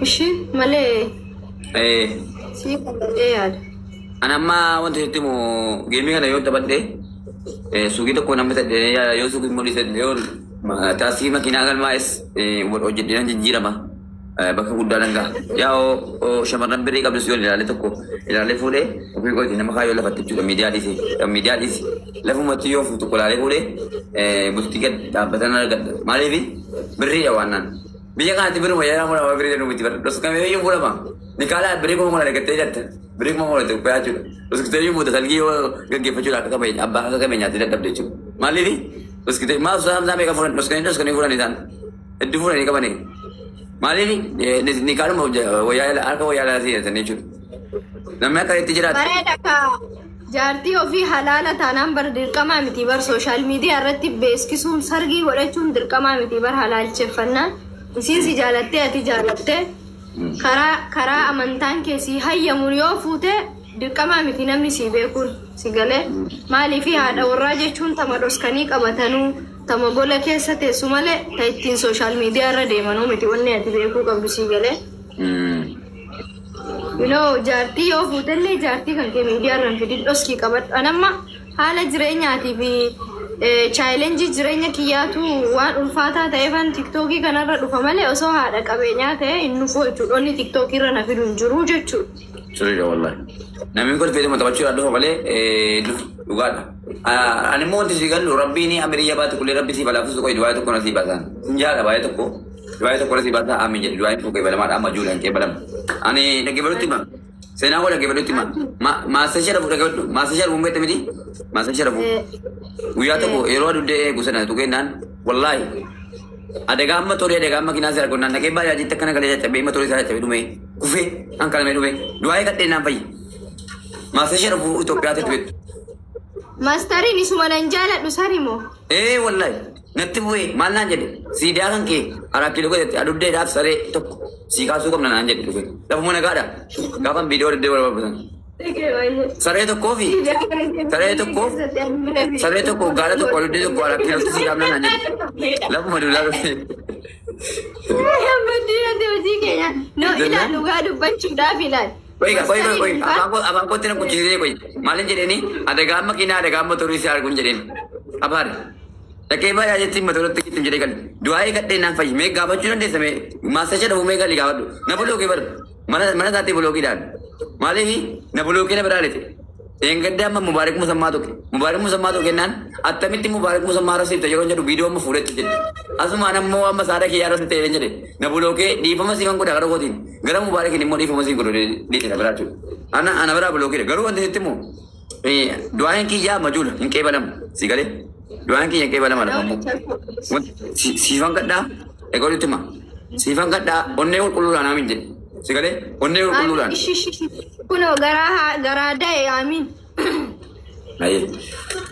Ishi malee Eh, si qal'ee yaada. anamma wanti sitti mu geemii kana yoo taphadhe suuqii tokko namni sadde yoo suuqii mul'ise yoo taasii makiinaa galmaa'es hojjedheenan jijjiirama bakka guddaa dangaa yaa shamarran birrii qabdus yoo ilaalee tokko ilaalee fuudhee ofii qooti nama kaayoo lafatti jechuudha miidiyaa dhiisi lafumatti yoo fuutu tokko ilaalee fuudhee bultii gad dhaabbatan argadha maaliif birriidha waannaan biyya kanatti birrii wayyaa mura birrii jedhu miti bara dhoskamee yoo fuudhama ni kaala birrii kuma mura dhagattee jatta birrii kuma mura tokko jechuudha dhuskitee yoo muuta salgii yoo gaggeeffachuudha akka qabeenya abbaa akka qabeenyaatti dadhabde jechuudha maaliif dhuskitee maaf saamsaa meeqa fuudhan dhuskanii fuudhan isaan hedduu fuudhanii qabanii maaliif ni kaaluma wayyaa harka wayyaa laatii jedhatan jechuudha namni akka itti jiraatu. Bareeda ka jaartii ofii halaala taanaan bar dirqamaa miti bar sooshaal miidiyaa irratti beeskisuun sargii godhachuun dirqamaa miti bar halaalcheffannaan isiin si jaalattee ati jaalattee karaa amantaan keessi hayyamuun yoo fuute dirqamaa miti namni si beekuun si galee maaliif haadha warraa jechuun tama dhoskanii qabatanuu tama gola keessa teessu malee ta ittiin sooshaal miidiyaa irra deemanuu miti wanni ati beekuu qabdu si galee. Jaartii yoo fuutellee jaartii kan kee miidiyaa irraan fidin dhoskii qabadhu. Anamma haala jireenyaatii fi chaayilenjii jireenya kiyyaatu waan ulfaataa ta'eefan tiktookii kanarra dhufa malee osoo haadha qabeenyaa ta'e hin dhufu jechuudha. Onni tiktookii irra na fidu hin jiru jechuudha. Sirriidha wallahi. Namni kun fayyadama taphachuudhaan dhufa malee dhugaadha. Ani immoo wanti si gallu rabbiin amiriyyaa baatu kullee rabbi siif alaafis qoyi du'aa tokko nasiib baasan. Injaadha baay'ee tokko. Du'aa tokko nasiib baasan aamin jedhe du'aa tokko eebalamaa amma juulaan kee balama. Ani dhaggeeffalutti hima. Seenaa koo dhaggeeffalutti hima. Maasa sharafu dhaggeeffadhu. Maasa sharafu hin miti. Maasa sharafu. Guyyaa tokko yeroo aduddee gusana tuqennaan wallaahi. Adagaa amma tolee adagaa amma kinaa seera konnaan dhagee baay'ee ajitti akkana galee caccabee amma tolee isaa caccabee dhumee kufee hanqalamee dhumee du'aa kadhee naan fayyi. Maasa sharafu Itoophiyaatti beektu. Maastariin isuma nan jaaladhu sarimoo. Wallahi. Natti bu'ee maal naan jedhe siidaa kan kee araa kiiloo godhatti aduddeedhaaf saree tokko sii kaasuu qabna naan jedhe dhufe lafuma nagaadha gaafan viidiyoo daddee wal barbaadan. Saree tokkoo fi saree tokko gaala tokko aduddee tokko araa kiilootti sii kaafna naan jedhe lafuma duulaa dhufe. Baddina hojii keenya no ilaal dhugaa dubbachuudhaaf ilaal. Afaan kootti na kuchisiisee qoyi maalin jedheeni adagaa amma kinaa adagaa amma torii si arguun jedheeni abaare. Dhaqee baay'ee jetti matoorratti kittim jedhee kan du'aa'ee kadhee naan fayyi mee gaafachuu dandeessa mee maasasha dhabu mee galii gaafadhu na bolookee bar mana isaatti bolookiidhaan maaliif na bolookee na biraaleete eengadda amma mubaarak musammaa tokke naan attamitti mubaarak musammaa rasiifta yeroo jedhu viidiyoo amma fuudhetti jedhe asumaan ammoo amma saada kiyyaa rasi ta'ee jedhe na bolookee dhiifama siifan godha gara kootiin gara mubaarakiin immoo dhiifama siif godhu dhiite na biraa jechuudha ana biraa bolookeedha garuu wanti sitti immoo du'aa'een kiyyaa majuula hin qeebalamu si galee. Doang kaya kayak mana kamu? Sifan kadda, ekor itu mah. Sifan kadda, onne uluran amin je. Sekali, onne uluran. Kuno garada ya amin. Ayo.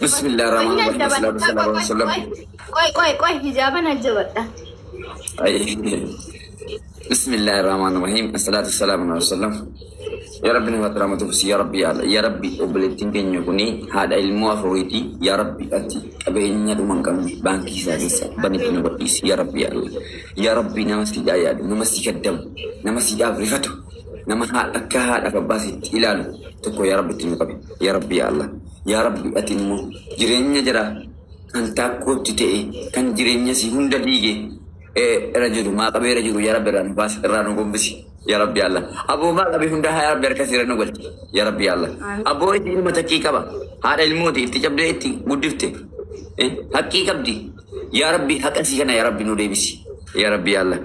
Bismillahirrahmanirrahim. Bismillahirrahmanirrahim. Koi hijaban aja bata. Ayo. Bismillahirrahmanirrahim. Assalamualaikum warahmatullahi wabarakatuh. Ya Rabbi ni watra matusi ya Rabbi ya Rabbi obletin kenyo kuni hada ilmu afroiti ya Rabbi ati kabenya dumang kami bangki sa bani kini wadis ya Rabbi ya Rabbi nama si jaya nama si kadam nama si afrifatu nama hada kabasi ilalu toko ya Rabbi tinu kabi ya Rabbi ya Rabbi ati mu jirenya jara antakku tite kan jirenya si hunda dige rajulu ma kabe rajulu ya Rabbi ran bas ranu gombisi Ya Rabbi Allah. Abu ma kabi hunda ya Rabbi arkasiran nugol. Ya Rabbi Allah. Abu itu ilmu takki kaba. Hada ilmu di itti cabde itti guddifte. Hakki kabdi. Ya Rabbi hakasi kana ya Rabbi nude bisi. Ya Rabbi Allah.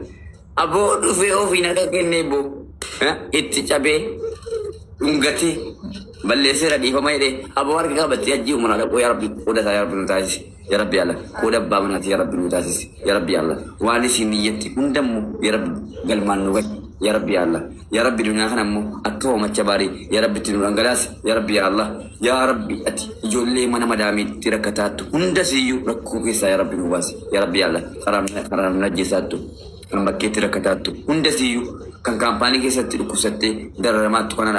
Abu dufe ofina ka kenne bo. Itti cabe ungati balle sira di pamaide. Abu warga kabati aji umana ko ya Rabbi udah saya Rabbi nutasi. Ya Rabbi Allah. Udah bamanati ya Rabbi nutasi. Ya Rabbi Allah. Wali siniyati undamu ya Rabbi galman nugat. Ya Rabbi Allah, ya Rabbi dunia kan ammu atau macam bari, ya Rabbi tinurang galas, ya Rabbi Allah, ya Rabbi ati jolle mana madami tirakatatu, hunda siyu rakku kisah ya Rabbi nuwas, ya Rabbi Allah, karam najisatu, kan bakkeetti rakkataattu hunda siyyuu kan kaampaanii keessatti dhukkubsattee dararamaattu kana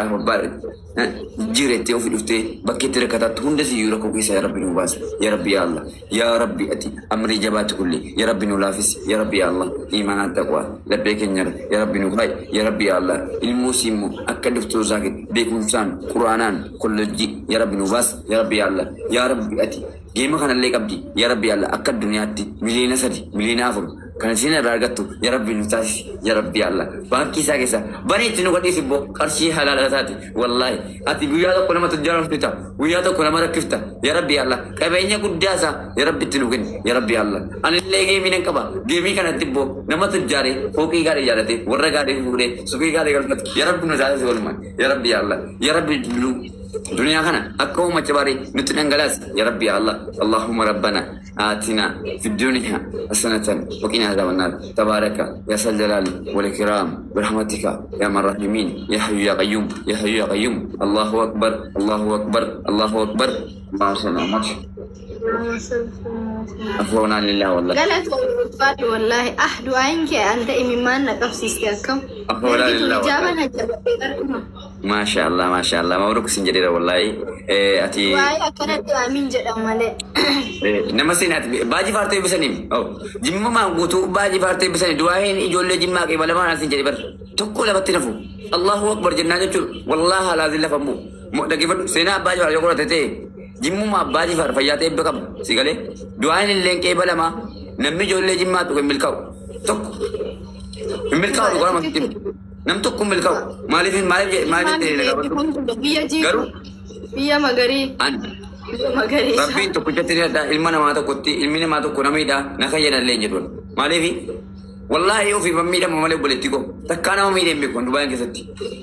jireettee ofii dhuftee bakkeetti rakkataattu hunda siyyuu rakkoo keessa yaa rabbi nu baasa yaa rabbi yaa Allah yaa rabbi ati amrii jabaatti kulli yaa rabbi nu laafis yaa rabbi yaa Allah iimaanaan taqwaa labbee keenya yaa rabbi nu baay yaa rabbi yaa Allah ilmoo siimmoo akka dhuftoo saakit beekumsaan quraanaan kollojii yaa rabbi nu baasa yaa rabbi yaa Allah yaa rabbi ati geema kanallee qabdi yaa rabbi yaa Allah akka duniyaatti miliyoona 3 miliyoona 4 kan isin irraa argattu yaa rabbi nu taasisi yaa rabbi Allah baankii isaa keessa baneetti nu gadhiisi boo qarshii halaala taate wallaahi ati guyyaa tokko nama tajaajilamta guyyaa tokko nama rakkifta yaa rabbi Allah qabeenya guddaa isaa yaa rabbi itti nu kenni yaa rabbi Allah anillee geemii nan qaba geemii kanatti boo nama tajaajile fooqii gaarii jaalate warra gaarii fuudhee suuqii gaarii galfate yaa rabbi nu taasisi walumaa yaa rabbi Allah yaa rabbi دنيا خنا أكو ما تباري نتنقلاس يا ربي يا الله اللهم ربنا آتنا في الدنيا حسنة وقنا عذاب النار تبارك يا ذا الجلال والإكرام برحمتك يا من الراحمين يا حي يا قيوم يا حي يا قيوم الله أكبر الله أكبر الله أكبر ما شاء الله أفونا لله والله قالت والله أحد عينك أنت إممان نقفسي كم أفونا لله ما شاء الله ما شاء الله مبروك سنجري والله أتي واي أكنت أمين جدا مالي نمسينات باجي فارتي بسنيم أو جمّا ما قوتو باجي فارتي بسنيم دواهين يجول جمّا كي بلا ما سنجري بر تقول بتنفو الله أكبر جنة والله لا ذل فمو مؤتكفر سنا باجي فارتي يقول تتي جمّا ما باجي فار فياتي بكم سيقالي دواهين اللين كي بلا ما نمي جول جمّا تو ملكاو تك ملكاو يقول ما تيم نم تكم ملكاو مالين garu biyya magari magari rabbiin tokko jettee ilma namaa tokkotti ilmi namaa tokko namiidha na fayyadallee jedhuun maaliif wallahi ofii fammiidhama malee obboleetti koo takkaa nama miidhame kun Dubaay keessatti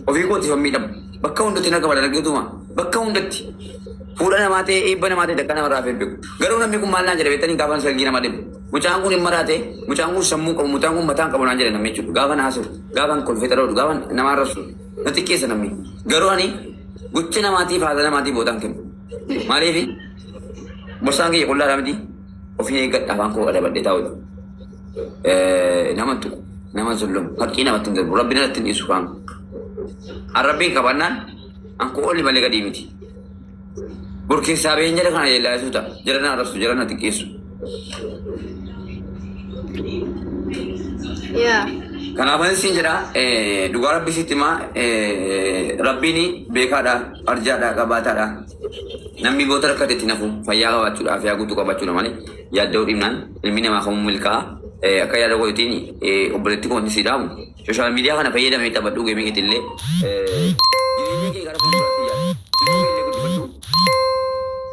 ofii kooti fammiidhama bakka hundatti na qabata argituma bakka hundatti fuudha namaa ta'e eebba namaa ta'e takkaa nama raafee beeku garuu namni kun maal naan jedhe beektanii gaafa sargii nama deemu mucaan kun hin maraate mucaan kun sammuu qabu mucaan kun mataan qabu naan jedhe namni jechuudha gaafa naasu gaafa kolfee taroodhu gaafa namaa rasu natti keessa namni garuu ani gocha namaatiif haadha namaatiif bootaan kennu maaliif borsaan kiyya qullaadhaa miti ofii eeggadha afaan koo adabadhee taa'udha nama zullumu haqqii namatti hin darbu rabbiin irratti hin dhiisu faamu arrabbiin qabannaan ankoo olli malee gadii miti burkeessaa been jala kana yeellaasu ta'a jala na arrabsu jala na xiqqeessu kanaafan isin jedha dhugaa rabbi sitti himaa rabbiin beekaadha arjaadha qabaataadha namni boota rakkatetti nafu fayyaa qabaachuudhaaf yaa guutuu qabaachuudha malee yaadda'uu dhibnaan ilmi namaa kamuu milkaa'a akka yaada godhatiin obboleetti koonni si dhaamu sooshaal miidiyaa kana fayyadamee taphadhuu geemee keetillee jireenya kee gara fuulduraatti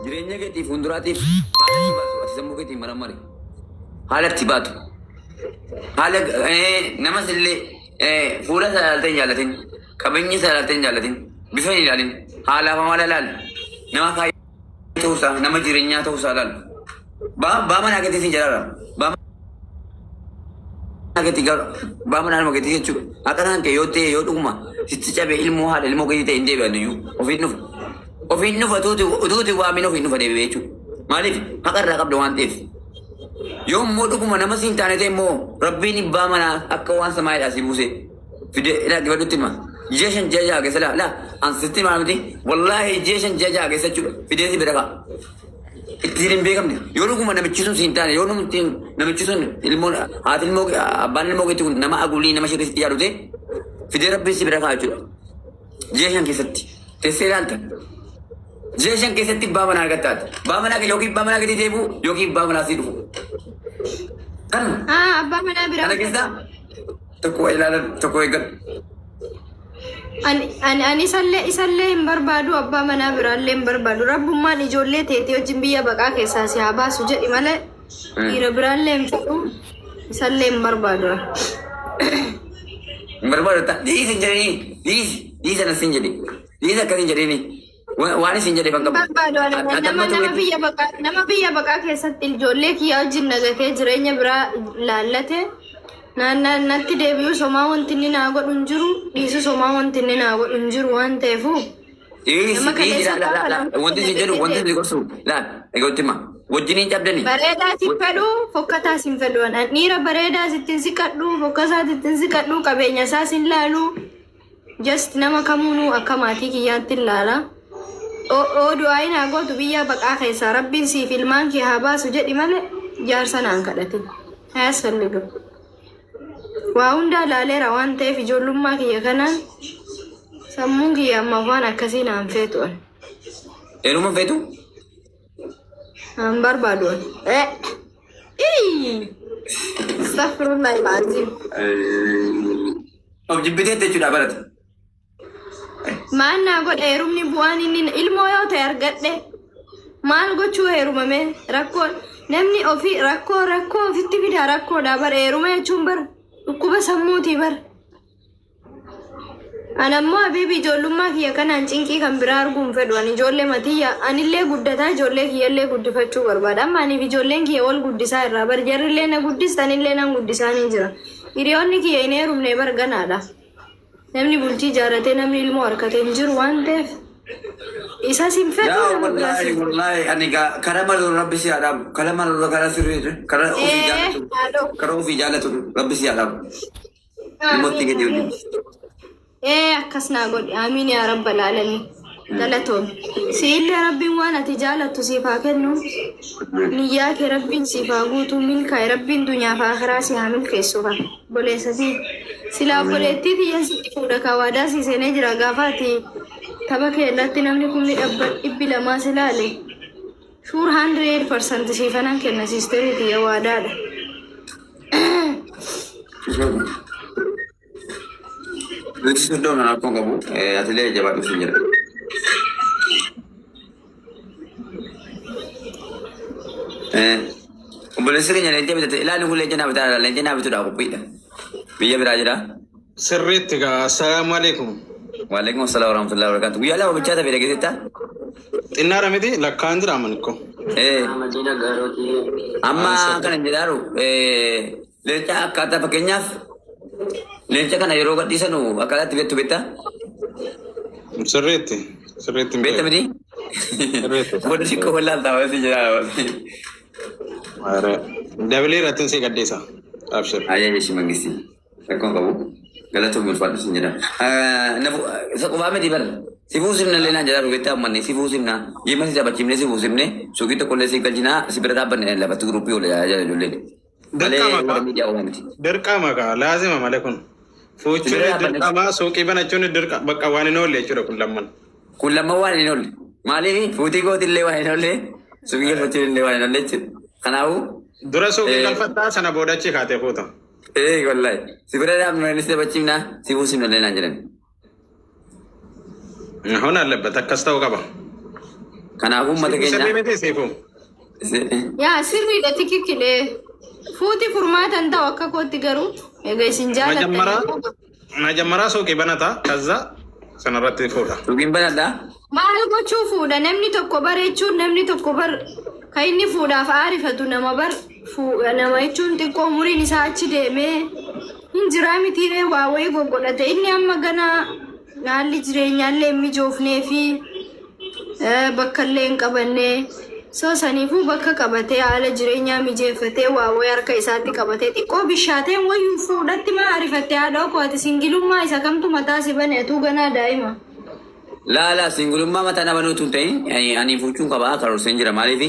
jireenya keetiif fuulduraatiif haala itti baatu ati sammuu keetiin marammare haala itti baatu haala namas illee fuula salaaltee hin jaallatin qabeenya salaaltee hin jaallatin bifa hin ilaalin haalaaf amala ilaal nama faayidaa ta'uusaa nama jireenyaa ta'uusaa ilaal baama naa keetii sin jalaala baama naa nama keetii jechuudha akkanaan kee yoo ta'e yoo dhuguma sitti cabee ilmoo haadha ilmoo keetii ta'e hin deebi'an iyyuu ofiin dhufa utuuti waamin ofiin dhufa deebi'ee jechuudha maaliif haqa irraa qabda waan ta'eef yoo immoo dhuguma nama siin taane ta'e immoo rabbiin ibbaa manaa akka waan samaayidhaa si buuse fide dibadhutti hima jeeshan jajaa keessa laa ansitti maa miti wallaahi jeeshan jajaa keessa jechuudha fidee si bira ka'a ittiin hin beekamne yoo dhuguma namichi sun siin taane yoo namichi sun ilmoon haati ilmoo abbaan ilmoo keetti kun nama agulii nama shirriitti yaadu ta'e fidee rabbiin si bira ka'a jechuudha jeeshan keessatti teessee ilaalta jeeshan keessatti ibbaa manaa argattaati baamanaa kee yookiin ibbaa manaa keetii deebi'u yookiin ibbaa manaa sii dhufu abbaa manaa biraa kana keessa tokko ilaalan tokko eeggadhu ani isallee hin barbaadu abbaa manaa biraallee hin barbaadu rabbummaan ijoollee teetii wajjin biyya baqaa keessaa si haa baasu jedhi malee dhiira biraallee hin fedhu isallee hin barbaadu hin barbaadu dhiisin jedhanii dhiisa na sin jedhi dhiisa akkasin jedhanii waan isin jedhe kan barbaadu nama biyya baqaa keessatti ijoollee kiyyaa wajjin nagatee jireenya biraa laallate natti deebi'u somaa wanti inni naa godhu hin jiru dhiisu somaa wanti inni naa godhu hin jiru waan ta'eefu wanti isin jedhu wanti isin gorsu laal egaa ultima wajjiniin cabdanii. Bareedaa si fedhu fokkataa si fedhu. Dhiira bareedaa sittin si kadhu fokkasaa sittin si kadhu qabeenya isaa sin laalu. Just nama kamuunuu akka maatii kiyyaatti ilaala. Du'aayin haa gootu biyya baqaa keessaa rabbiin siif ilmaan kee haa baasu jedhi malee jaarsa naan kadhatin. Hayas falligu. Waa hundaa laaleera waan ta'eef ijoollummaa kiyya kanaan sammuun kiyya amma waan akkasii naan feetu. Eenyuma feetu? An barbaadu. Astaghfirullah al-azim. Of jibbitee jechuudha barate. Maal naa godha heerumni bu'aan inni ilmoo yoo ta'e argadhe maal gochuu heerumame rakkoo namni ofii rakkoo ofitti fida rakkoodha bara heeruma jechuun bara dhukkuba sammuutii bara. Anammoo habiibi ijoollummaa kiyya kanaan cinqii kan biraa arguun fedhu ani ijoollee matiyya anillee guddataa ijoollee kiyyallee guddifachuu barbaada amma aniif ijoolleen kiyya wal guddisaa irraa bar jarrillee na guddistanillee nan guddisaanii jira hiriyoonni kiyya hin heerumne bar ganaadha. Namni bultii jaalatee namni ilmoo harkatee hin jiru waan ta'eef isa sin fedhu. Wallahi ani kara malu rabbi si adam kara malu kara sirri kara ofii jaalatu rabbi si adam. Ilmootti gadi wajjin. Akkas naa godhi amiin yaa rabbal aalamiin galatoom siillee rabbiin waan ati jaalattu siif haa kennu niyyaa kee rabbiin siif haa guutuu milkaa'e rabbiin dunyaa fi akhiraa si haa milkeessuuf boleessatii silaa obboleettii tiyya sitti fuudha kaawaadaa si seenee jira gaafa ati tapha kee irratti namni kun dhibbi lamaa si laale shuur 100% siifanan kenna siisterii tiyya waadaadha. Lucu sudah nak aku kamu, aslinya jawab itu saja. Boleh sering jadi dia betul. Ilah nunggu lejen apa tak? Lejen apa tu dah aku pilih. Biar beraja dah. Sirrit ga assalamualaikum. Waalaikumsalam warahmatullahi wabarakatuh. Biar lah berbicara beda kita. Innara miti lakkaandira manko. Amma kan jedaru. Leca kata pakainya. Leca kan ayo rogat di sana. Akalat betul beta. Sirrit Beta mesti. Bodoh sih kau halal tahu sih jedaru. Are dabli ratin si gaddisa. Abshir. Ayah sih mangisi. Aku kamu. Kalau tu berfaham senyara. Nabu, sekolah mana di bar? Si musim na lena jalan kita mana? Si musim na. Ye masih dapat cimne si musim ne. So kita kalau si kerjina si berapa ni? Lepas tu grupi oleh aja dulu. Dirqama ka lazima malakun. Fuchure dirqama so kibana chune dirqa bakka wani no le chure kullamman. Kullamman wani no le. Mali futi ko dille wani no le. So biar futi dille wani no le. Kanau? Dura so kibana fatta sana boda chi khate futa. Wallahi. Si berada amno ni se bacimna si musim na lena jalan. Hona lebata kastau kaba. Kanau mata kenya. Sabi mete sefu. Ya sirri da tikikile. Futi furmaatan ta'u akka kootti garuu egaa isin jaalatta. Najammara so kibana ta kaza sanarratti fuudha. Rugin banadha. Maal gochuu fuudha namni tokko bareechuun namni tokko bar kan inni fuudhaaf aarifatu nama bar nama jechuun xiqqoo umuriin isaa achi deemee hin jiraa mitiiree waa wayii goggodhate inni amma gana haalli jireenyaallee hin mijoofnee fi bakka illee hin qabannee so saniifuu bakka qabatee haala jireenyaa mijeeffatee waa wayii harka isaatti qabatee xiqqoo bishaateen wayyuu fuudhatti maa aarifattee haadha okko ati singilummaa isa kamtu mataa si baneetu ganaa daa'ima. La singulummaa mataa nama nuti ta'in ani fuuchuun qabaa karoor seen jira maaliif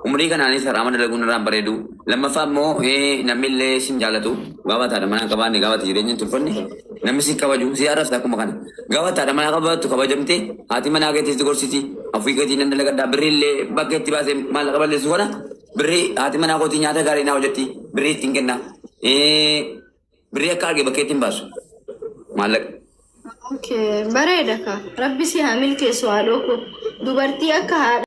umrii kanaanis haraama dalaguun irraan bareedu lammaffaa immoo namillee sin jaalatu gaafataadha mana qabaanne gaafata jireenya turfanne namni si kabaju si arrafta akkuma kana gaafataadha mana qabaattu kabajamte haati manaa keetis gorsiti afii keetii nan dalagadhaa birriillee bakka itti baasee maallaqa balleessu kana birrii haati manaa kootii nyaata gaarii naa hojjetti birrii ittiin kenna birrii akka arge bakka ittiin baasu maallaqa. Okay, bareeda ka. Rabbi si haa milkeessu haadhoo ko. Dubartii akka haadha.